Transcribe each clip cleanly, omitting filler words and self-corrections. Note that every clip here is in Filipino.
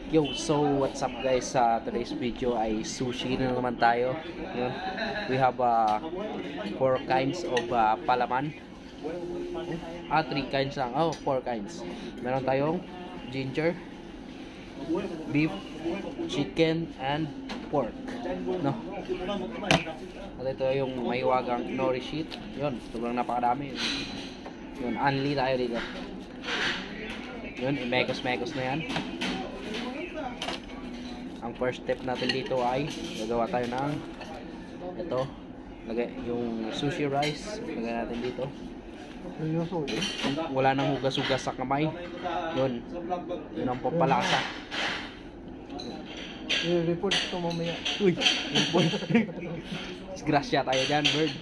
Yo, so what's up guys? Sa today's video ay sushi na naman tayo. Yun. We have 4 kinds of palaman. 3 kinds lang. 4 kinds. Meron tayong ginger, beef, chicken, and pork. No. At ito yung may wagang nori sheet. Yun, sobrang napakadami. Yun, unli tayo dito. Yun, imekos-mekos na yan. Ang first step natin dito ay gagawa tayo ng ito, lagay yung sushi rice, lagay natin dito. Wala nang hugas-hugas sa kamay. Yun ang papalasa. I-report ito mamaya. Uy, disgrasya tayo dyan, bird.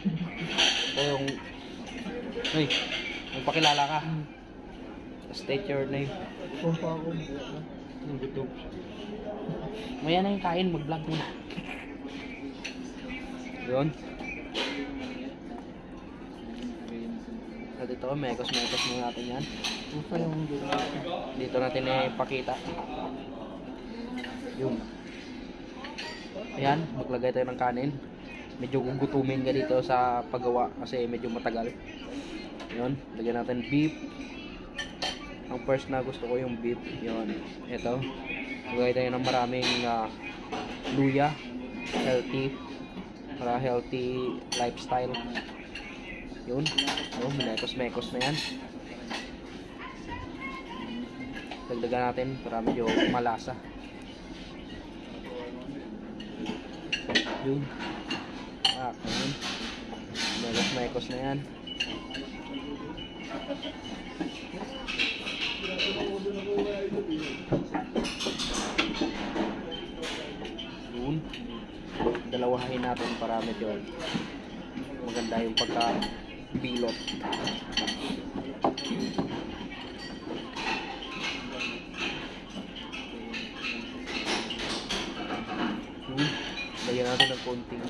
Ito yung magpakilala ka. State your name. Maya na yung kain, mag-vlog muna. Yun. At ito, mekos-mekos muna natin yan. Dito natin ipakita. Yun. Ayan, maglagay tayo ng kanin. Medyo gugutumin ka dito sa paggawa kasi medyo matagal. Yun, lagyan natin beef. Ang first na gusto ko yung beef. Yun, ito. Maglagay tayo ng maraming luya. Healthy. Para healthy lifestyle. Yun. So, minekos-mekos na yan. Dagdagan natin para medyo malasa. Yun. Yun. Minekos-mekos na yan. Yun. Dalawahin natin para medyo maganda yung pagka-bilot. Lagyan natin ng konting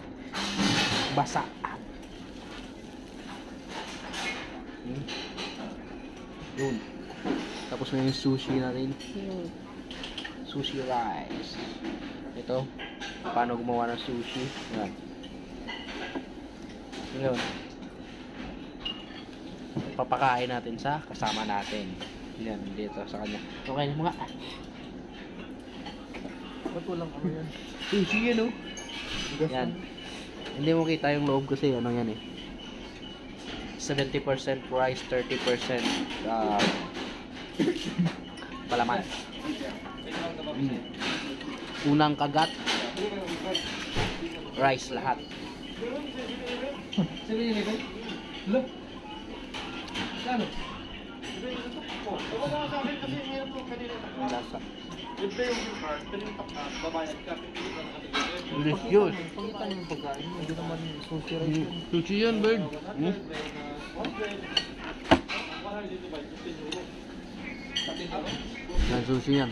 basa. Yun. Tapos na yung sushi natin. Sushi rice. Ito. Paano gumawa ng sushi. Yan. Yun. Papakain natin sa kasama natin. Yan. Dito sa kanya. Okay mga. Ba't walang ano yan? Sushi yan, oh. Yan. Hindi mo kita yung loob kasi ano yan eh. 70% rice, 30% palaman. Unang kagat, rice lahat. Lasa. Delicious. Pagkitan yung pagkain, hindi naman sushi rice. Sushi yan, bird. Yan, sushi yan.